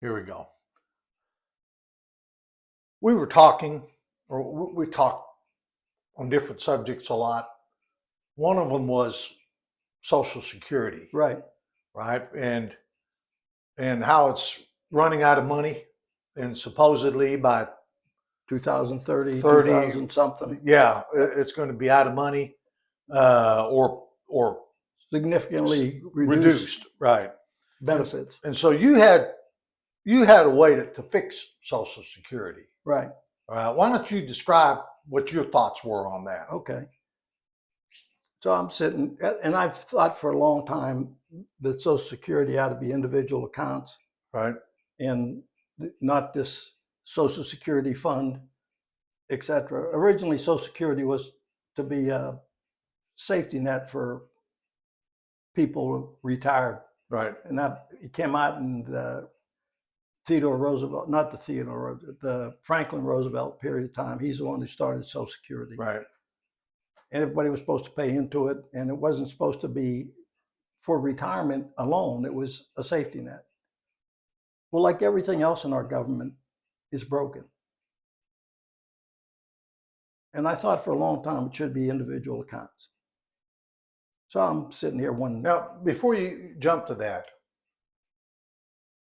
Here we go. We were talking, or we talked on different subjects a lot. One of them was Social Security, Right. right? And how it's running out of money, and supposedly by 2030, 30, 2000 something. yeah, it's going to be out of money, or Significantly reduced reduced, right? benefits. And so you had a way to fix Social Security. Right. Why don't you describe what your thoughts were on that? Okay. So I'm sitting, and I've thought for a long time that Social Security ought to be individual accounts Right. and not this Social Security fund, etc. Originally, Social Security was to be a safety net for people retired, Right. and that it came out in the Theodore Roosevelt, not the Theodore Roosevelt, the Franklin Roosevelt period of time. He's the one who started Social Security. Right. And everybody was supposed to pay into it, and it wasn't supposed to be for retirement alone. It was a safety net. Well, like everything else in our government, is broken. And I thought for a long time it should be individual accounts. So I'm sitting here one. Now, before you jump to that,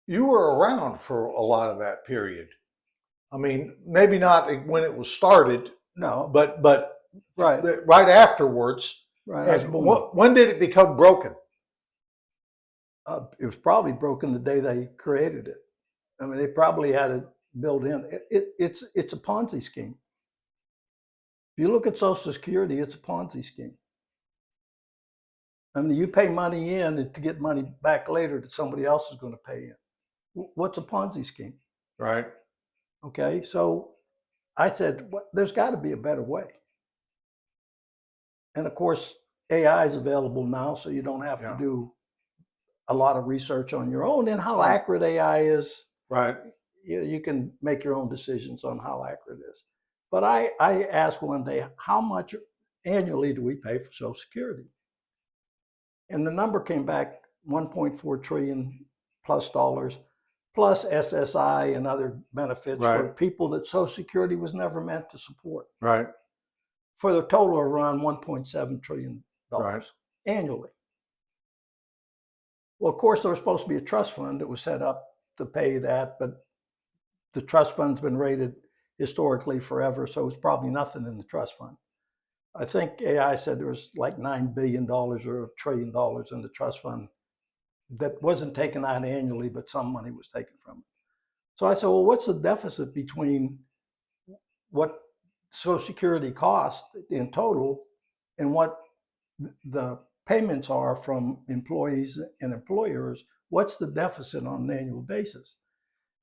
you were around for a lot of that period. I mean, maybe not when it was started, No, but right, right afterwards. right. I was And born. when did it become broken? It was probably broken the day they created it. I mean, they probably had it built in. It's a Ponzi scheme. If you look at Social Security, it's a Ponzi scheme. I mean, you pay money in to get money back later that somebody else is going to pay in. What's a Ponzi scheme? Right. Okay, so I said, there's got to be a better way. And of course, AI is available now, so you don't have to do a lot of research on your own. And how accurate AI is, right? You can make your own decisions on how accurate it is. But I asked one day, how much annually do we pay for Social Security? And the number came back 1.4 trillion plus dollars, plus SSI and other benefits for people that Social Security was never meant to support. Right. For the total of around $1.7 trillion annually. Well, of course, there was supposed to be a trust fund that was set up to pay that, but the trust fund's been rated historically forever, so it's probably nothing in the trust fund. I think AI said there was like $9 billion or $1 trillion in the trust fund that wasn't taken out annually, but some money was taken from it. So I said, well, what's the deficit between what Social Security cost in total and what the payments are from employees and employers? What's the deficit on an annual basis?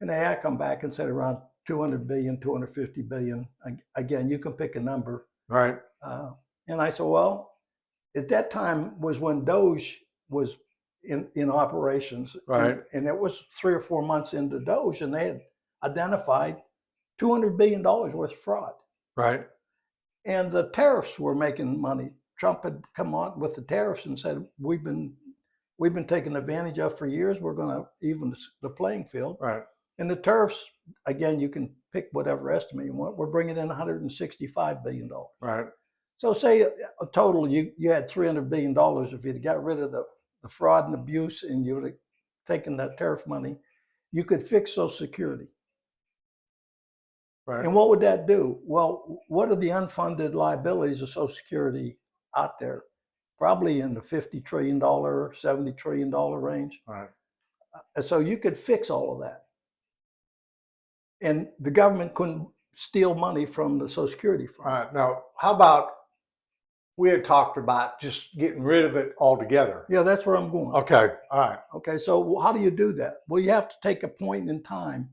And they had come back and said around 200 billion, 250 billion. Again, you can pick a number. Right. And I said, well, at that time was when Doge was in operations. Right. And it was 3 or 4 months into Doge, and they had identified $200 billion worth of fraud. Right. And the tariffs were making money. Trump had come on with the tariffs and said, we've been taken advantage of for years. We're going to even the playing field. Right. And the tariffs, again, you can pick whatever estimate you want. We're bringing in $165 billion. Right. So say a total, you had $300 billion. If you'd got rid of the fraud and abuse and you would have taken that tariff money, you could fix Social Security. Right. And what would that do? Well, what are the unfunded liabilities of Social Security out there? Probably in the $50 trillion, $70 trillion range. Right. So you could fix all of that. And the government couldn't steal money from the Social Security fund. All right. Now, how about we had talked about just getting rid of it altogether? Yeah, that's where I'm going. Okay. All right. Okay, so how do you do that? Well, you have to take a point in time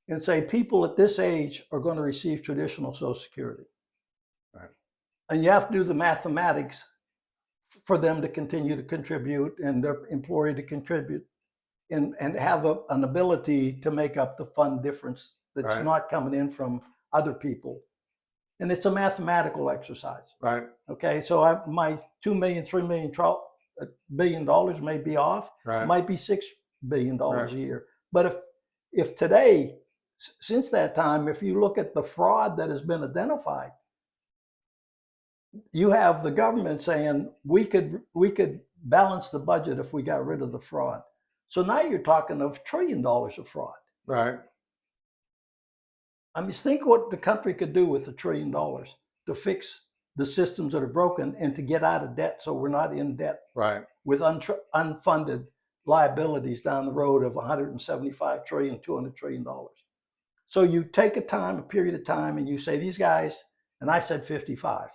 and say people at this age are going to receive traditional Social Security. Right. And you have to do the mathematics for them to continue to contribute and their employer to contribute and have an ability to make up the fund difference that's not coming in from other people. And it's a mathematical exercise. Right. Okay, so my $2 million, $3 million, $1 billion may be off. Right. It might be $6 billion a year. But if today, since that time, if you look at the fraud that has been identified, you have the government saying we could balance the budget if we got rid of the fraud. So now you're talking of $1 trillion of fraud. Right. I mean, think what the country could do with $1 trillion to fix the systems that are broken and to get out of debt so we're not in debt Right. with unfunded liabilities down the road of 175 trillion, $200 trillion. So you take a period of time, and you say these guys, and I said 55,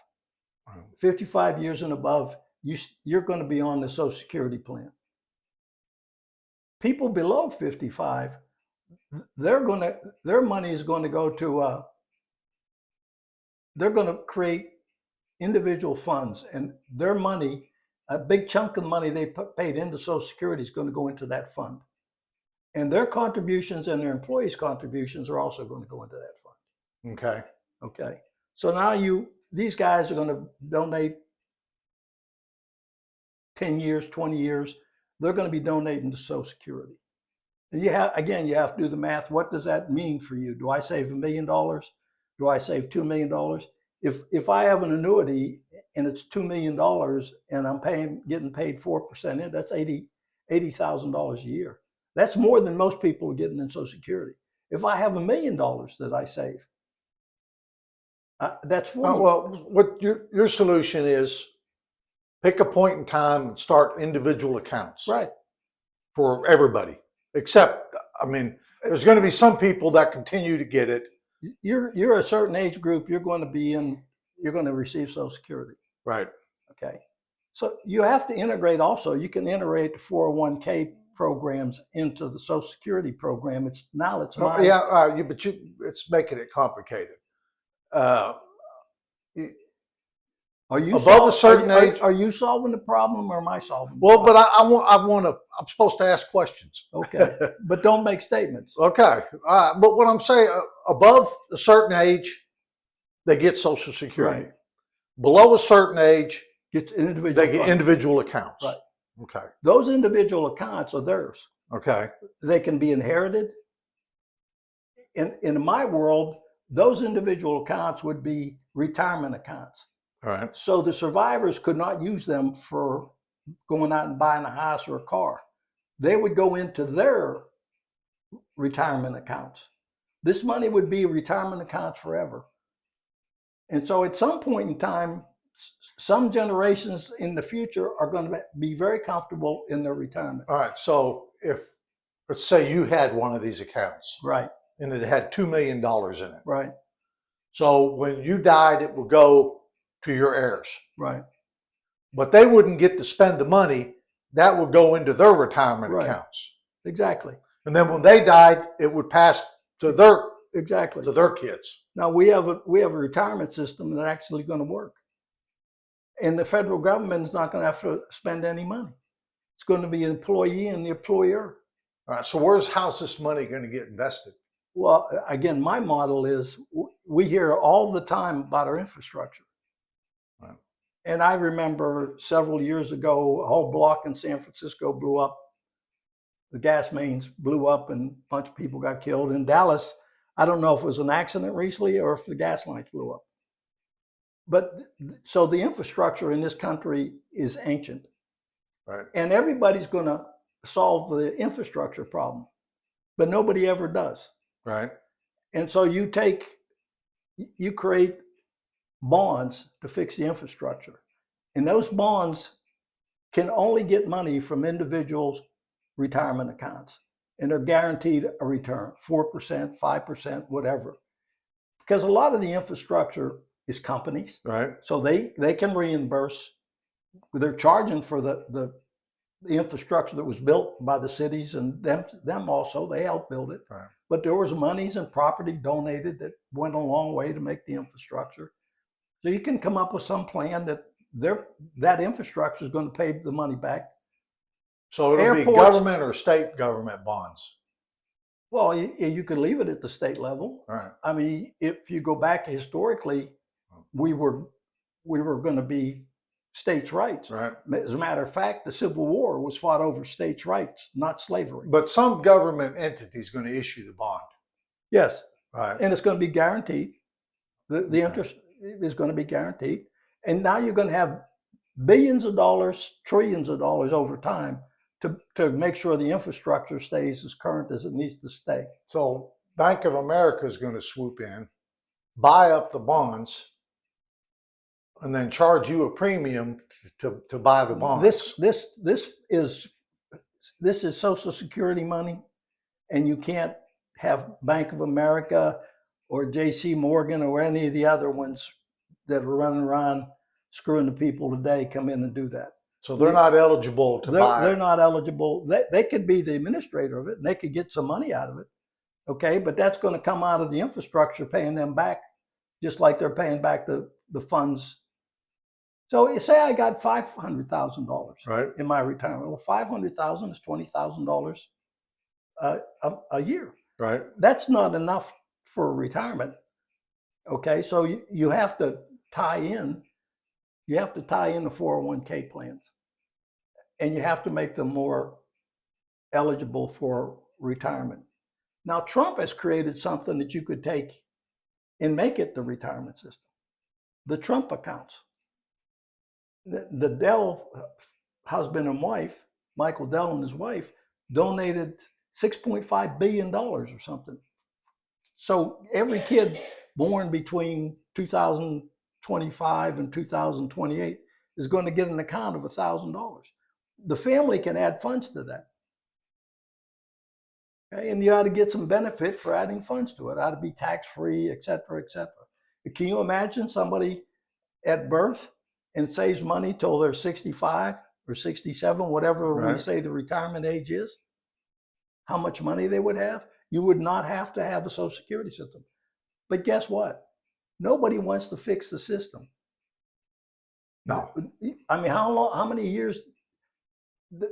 55 years and above, you're going to be on the Social Security plan. People below 55, their money is going to go to, they're going to create individual funds, and their money, a big chunk of money they paid into Social Security is going to go into that fund. And their contributions and their employees' contributions are also going to go into that fund. Okay. Okay. So now these guys are going to donate 10 years, 20 years. They're going to be donating to Social Security. And you have to do the math. What does that mean for you? Do I save $1 million? Do I save $2 million? If I have an annuity and it's $2 million and I'm getting paid 4% in, that's $80,000 a year. That's more than most people are getting in Social Security. If I have $1 million that I save, that's $40. Well, what your solution is, pick a point in time and start individual accounts. Right. For everybody, except, I mean, there's going to be some people that continue to get it. You're a certain age group. You're going to receive Social Security. Right. Okay. So you have to integrate also. You can integrate the 401k programs into the Social Security program. It's mine. Yeah, but it's making it complicated. Are you above a certain age? Are you solving the problem, or am I solving? Well, but I'm supposed to ask questions. Okay, but don't make statements. Okay, but what I'm saying, above a certain age, they get Social Security. Right. Below a certain age, they get individual accounts. Right. Okay. Those individual accounts are theirs. Okay. They can be inherited. In my world, those individual accounts would be retirement accounts. All right. So the survivors could not use them for going out and buying a house or a car. They would go into their retirement accounts. This money would be retirement accounts forever. And so at some point in time, some generations in the future are going to be very comfortable in their retirement. All right. So let's say you had one of these accounts. Right. And it had $2 million in it. Right. So when you died, it would go to your heirs. Right. But they wouldn't get to spend the money. That would go into their retirement accounts. Exactly. And then when they died, it would pass to their kids. Now we have a retirement system that's actually going to work. And the federal government is not going to have to spend any money. It's going to be the employee and the employer. All right. So how's this money going to get invested? Well, again, my model is we hear all the time about our infrastructure. Right. And I remember several years ago, a whole block in San Francisco blew up. The gas mains blew up and a bunch of people got killed. In Dallas, I don't know if it was an accident recently or if the gas lines blew up. But so the infrastructure in this country is ancient. Right. And everybody's going to solve the infrastructure problem, but nobody ever does. Right. And so you create bonds to fix the infrastructure. And those bonds can only get money from individuals' retirement accounts. And they're guaranteed a return, 4%, 5%, whatever. Because a lot of the infrastructure is companies. Right. So they can reimburse. They're charging for the infrastructure that was built by the cities, and them also, they helped build it. Right. But there was monies and property donated that went a long way to make the infrastructure. So you can come up with some plan that infrastructure is going to pay the money back. So it'll be government or state government bonds. Well, you could leave it at the state level. Right. I mean, if you go back historically, we were going to be states' rights. Right. As a matter of fact, the Civil War was fought over states' rights, not slavery. But some government entity is going to issue the bond. Yes, Right. and it's going to be guaranteed. The Okay. interest is going to be guaranteed. And now you're going to have billions of dollars, trillions of dollars over time to make sure the infrastructure stays as current as it needs to stay. So Bank of America is going to swoop in, buy up the bonds, and then charge you a premium to buy the bonds. This is Social Security money, and you can't have Bank of America or J.C. Morgan or any of the other ones that are running around screwing the people today come in and do that. So they're not eligible to buy. They're not eligible. They could be the administrator of it, and they could get some money out of it. Okay, but that's going to come out of the infrastructure, paying them back, just like they're paying back the funds. So you say I got $500,000 Right. in my retirement. Well, $500,000 is $20,000 a year. Right. That's not enough for retirement. Okay, so you have to tie in. You have to tie in the 401k plans, and you have to make them more eligible for retirement. Now, Trump has created something that you could take and make it the retirement system. The Trump accounts. The Dell husband and wife, Michael Dell and his wife, donated $6.5 billion or something. So every kid born between 2025 and 2028 is going to get an account of $1,000. The family can add funds to that. Okay? And you ought to get some benefit for adding funds to it. It ought to be tax-free, et cetera, et cetera. Can you imagine somebody at birth and saves money till they're 65 or 67, whatever we say the retirement age is? How much money they would have? You would not have to have a Social Security system. But guess what? Nobody wants to fix the system. No. I mean, how many years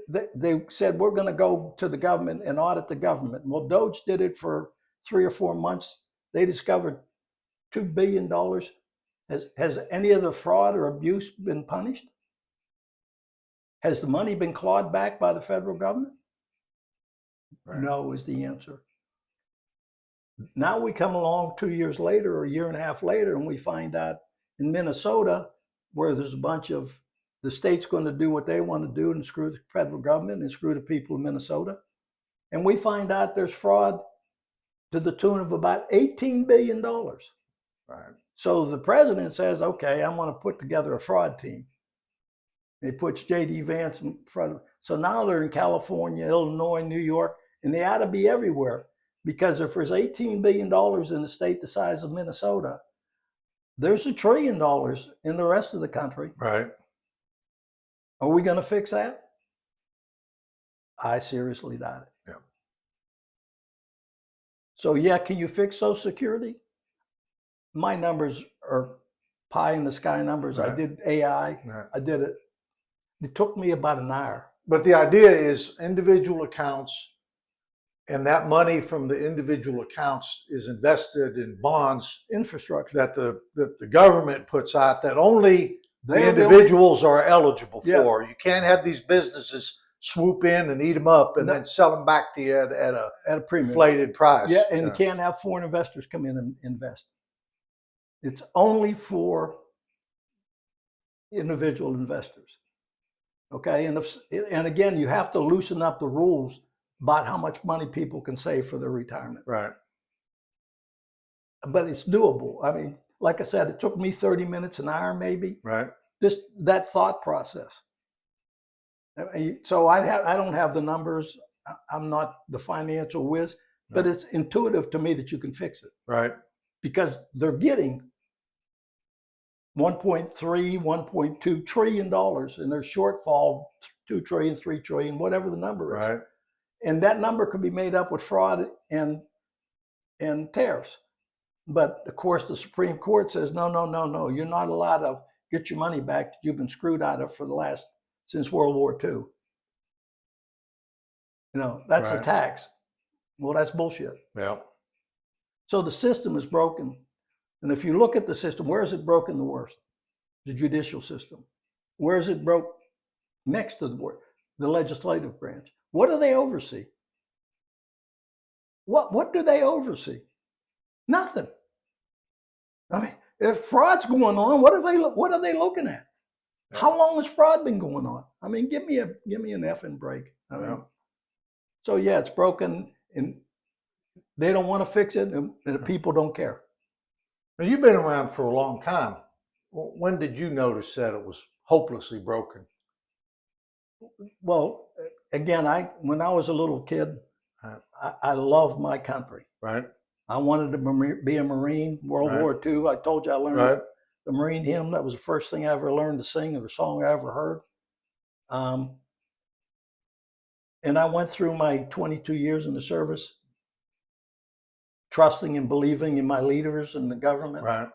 they said we're going to go to the government and audit the government? Well, Doge did it for 3 or 4 months. They discovered $2 billion. Has any of the fraud or abuse been punished? Has the money been clawed back by the federal government? Right. No is the answer. Now we come along 2 years later or a year and a half later, and we find out in Minnesota, where there's a bunch of the state's going to do what they want to do and screw the federal government and screw the people in Minnesota. And we find out there's fraud to the tune of about $18 billion. Right. So the president says, okay, I'm going to put together a fraud team. He puts J.D. Vance in front of them. So now they're in California, Illinois, New York, and they ought to be everywhere. Because if there's $18 billion in a state the size of Minnesota, there's $1 trillion in the rest of the country. Right. Are we going to fix that? I seriously doubt it. Yeah. So yeah, can you fix Social Security? My numbers are pie in the sky numbers. Right. I did AI. Right. I did it. It took me about an hour. But the idea is individual accounts, and that money from the individual accounts is invested in bonds, infrastructure that the government puts out that only the individuals are eligible for. You can't have these businesses swoop in and eat them up and then sell them back to you at a premium, inflated price. Yeah, and you can't have foreign investors come in and invest. It's only for individual investors. Okay, and again, you have to loosen up the rules about how much money people can save for their retirement. Right. But it's doable. I mean, like I said, it took me 30 minutes, an hour maybe. Right. Just that thought process. So I don't have the numbers. I'm not the financial whiz, but it's intuitive to me that you can fix it. Right. Because they're getting $1.3, $1.2 trillion, and their shortfall, 2 trillion, 3 trillion, whatever the number is. Right. And that number could be made up with fraud and tariffs. But of course, the Supreme Court says, no, you're not allowed to get your money back that you've been screwed out of since World War II. You know, that's a tax. Well, that's bullshit. Yeah. So the system is broken. And if you look at the system, where is it broken the worst? The judicial system. Where is it broke? Next to the legislative branch. What do they oversee? What do they oversee? Nothing. I mean, if fraud's going on, what are they looking at? Yeah. How long has fraud been going on? I mean, give me an effing break. I mean, Yeah. so yeah, it's broken, and they don't want to fix it, and the people don't care. Now, you've been around for a long time. When did you notice that it was hopelessly broken? Well, again, when I was a little kid, Right. I loved my country. Right. I wanted to be a Marine. World Right. War II. I told you I learned Right. the Marine hymn. That was the first thing I ever learned to sing, or the song I ever heard. And I went through my 22 years in the service, trusting and believing in my leaders and the government. Right.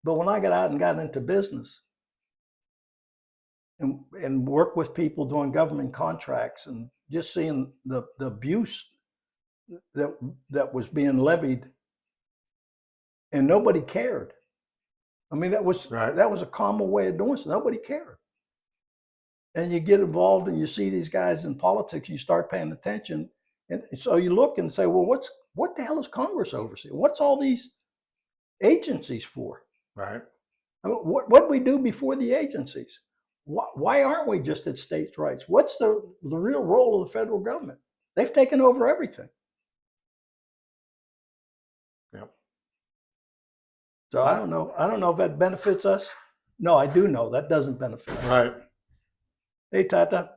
But when I got out and got into business and worked with people doing government contracts, and just seeing the abuse that was being levied, and nobody cared. I mean, that was a common way of doing it. Nobody cared. And you get involved and you see these guys in politics, you start paying attention. And so you look and say, well, what the hell is Congress overseeing? What's all these agencies for? Right. I mean, what do we do before the agencies? Why aren't we just at states' rights? What's the real role of the federal government? They've taken over everything. Yep. So I don't know. I don't know if that benefits us. No, I do know that doesn't benefit us. Right. Hey, Tata.